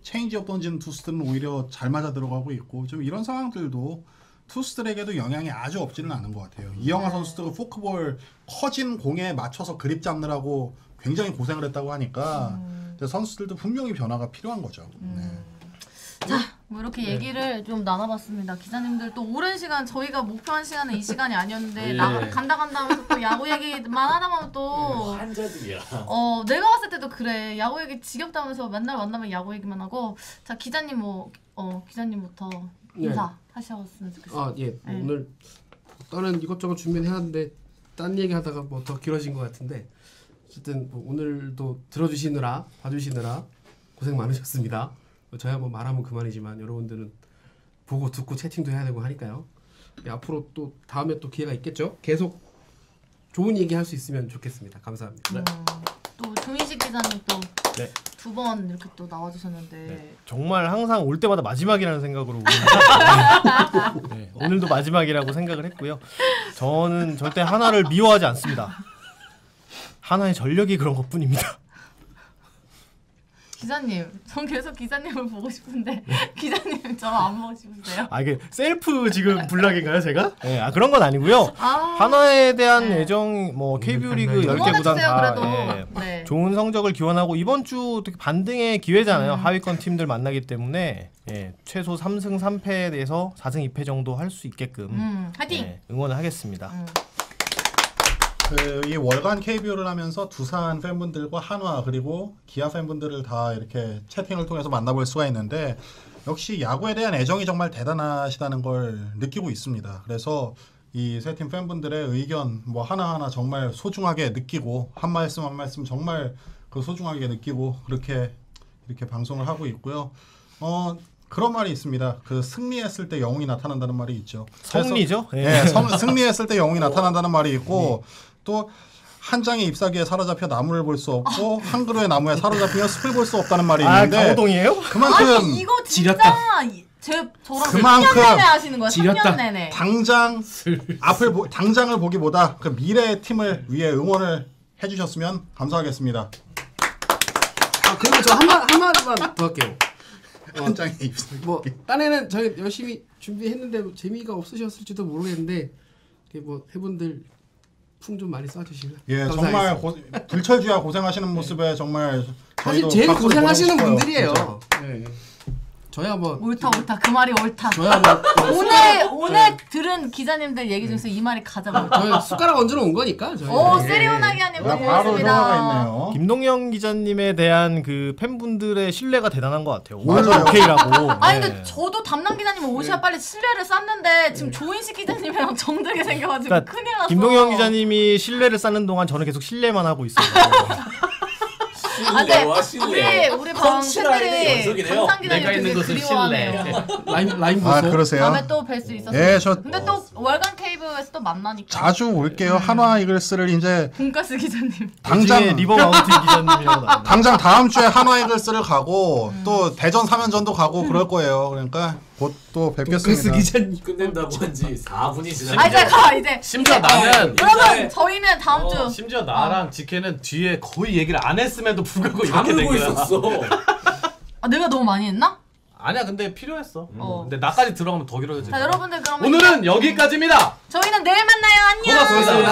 체인지업 던지는 투수들은 오히려 잘 맞아 들어가고 있고 좀 이런 상황들도 투수들에게도 영향이 아주 없지는 않은 것 같아요. 이영하 선수도 포크볼 커진 공에 맞춰서 그립 잡느라고 굉장히 고생을 했다고 하니까 이제 선수들도 분명히 변화가 필요한 거죠. 네. 자, 뭐 이렇게 얘기를 좀 나눠봤습니다. 기자님들 또 오랜 시간 저희가 목표한 시간은 이 시간이 아니었는데 예. 간다 하면서 또 야구 얘기만 하다 보면 또 환자들이야. 내가 봤을 때도 그래. 야구 얘기 지겹다면서 맨날 만나면 야구 얘기만 하고. 자, 기자님 기자님부터 인사 하셨으면 좋겠어요. 아 예. 네. 오늘 다른 이것저것 준비는 해놨는데 딴 얘기하다가 뭐 더 길어진 것 같은데 어쨌든 뭐 오늘도 들어주시느라 봐주시느라 고생 많으셨습니다. 저야 뭐 말하면 그만이지만 여러분들은 보고 듣고 채팅도 해야 되고 하니까요. 예, 앞으로 또 다음에 또 기회가 있겠죠. 계속 좋은 얘기 할 수 있으면 좋겠습니다. 감사합니다. 또 조인식 기자님 또 네. 두 번 이렇게 또 나와주셨는데 네. 정말 항상 올 때마다 마지막이라는 생각으로 오는데 네, 오늘도 마지막이라고 생각을 했고요. 저는 절대 하나를 미워하지 않습니다. 하나의 전력이 그런 것뿐입니다. 기자님, 전 계속 기자님을 보고 싶은데 기자님 저 안 보고 싶으세요? 아 이게 셀프 지금 블락인가요 제가? 네, 그런 건 아니고요. 아, 하나에 대한 네. 애정 뭐 KBO 리그 10개 구단 응원해주세요 다 그래도. 예, 네. 좋은 성적을 기원하고 이번 주 되게 반등의 기회잖아요. 하위권 팀들 만나기 때문에 예, 최소 3승 3패에 대해서 4승 2패 정도 할 수 있게끔 화이팅! 예, 응원을 하겠습니다. 이 월간 KBO를 하면서 두산 팬분들과 한화 그리고 기아 팬분들을 다 이렇게 채팅을 통해서 만나볼 수가 있는데 역시 야구에 대한 애정이 정말 대단하시다는 걸 느끼고 있습니다. 그래서 이 세 팀 팬분들의 의견 뭐 하나하나 정말 소중하게 느끼고 한 말씀 한 말씀 정말 그 소중하게 느끼고 그렇게 이렇게 방송을 하고 있고요. 그런 말이 있습니다. 그 승리했을 때 영웅이 나타난다는 말이 있죠. 성리죠? 예. 네, 승리했을 때 영웅이 나타난다는 말이 있고 또 한 장의 잎사귀에 사로잡혀 나무를 볼 수 없고 한 그루의 나무에 사로잡히면 숲을 볼 수 없다는 말이 아 있는데 강호동이에요? 그만큼 아니 이거 진짜 지렸다. 저랑 그만큼 3년 내내 하시는 거야. 지렸다. 3년 내내. 당장을 보기보다 그 미래의 팀을 위해 응원을 해주셨으면 감사하겠습니다. 아 그리고 저 한마디만 더 할게요. 한 장의 잎사귀. 뭐 딴에는 저희 열심히 준비했는데 뭐 재미가 없으셨을지도 모르겠는데 뭐 해분들 풍 좀 많이 쏴주시면 예, 감사하겠습니다. 정말 불철주야 고생하시는 모습에 정말 사실 저희도 제일 박수를 고생하시는 보내고 싶어요, 분들이에요. 진짜. 예, 예. 저야 뭐 옳다 그 말이 옳다. 저야 뭐 오늘 들은 기자님들 얘기 중에서 이 말이 가장 옳다. 저희 숟가락 얹으러 온 거니까 저희. 오 예. 세리오나기아님 아, 또 바로 고맙습니다. 효과가 있네요. 김동영 기자님에 대한 그 팬분들의 신뢰가 대단한 것 같아요. 맞아요. 오케이라고. 아니 네. 근데 저도 담당 기자님 오셔야 빨리 신뢰를 쌓는데 지금 조인식 기자님이랑 정들게 생겨가지고 그러니까 큰일 났어. 김동영 기자님이 신뢰를 쌓는 동안 저는 계속 신뢰만 하고 있어요. 신뢰와 신뢰. 우리 방 펀치라인의 팬들이 연속이네요. 담당 기자님 내가 있는 되게 것은 그리워하네요. 라인 보소. 아 그러세요? 다음에 또 뵐 수 있었어요. 예, 저 근데 또 월간 KBO에서 또 만나니까. 자주 올게요. 한화 이글스를 이제 돈가스 기자님. 당장 리버 마운틴 기자님이라고 나왔네요. 당장 다음 주에 한화 이글스를 가고 또 대전 3연전도 가고 그럴 거예요. 그러니까 곧 또 돈가스 뵙겠습니다. 기자님. 끝낸다고 한지 4분이 아 지났는데 제가 이제 심지어 나는 여러분 저희는 다음 주 심지어 나랑 지케는 뒤에 거의 얘기를 안 했음에도 불구하고 이렇게 잠을 된 고 거야. 있었어. 내가 너무 많이 했나? 아니야 근데 필요했어. 어. 근데 나까지 들어가면 더 길어질 자 거야. 여러분들 그러면 오늘은 여기까지입니다. 저희는 내일 만나요. 안녕. 고맙습니다.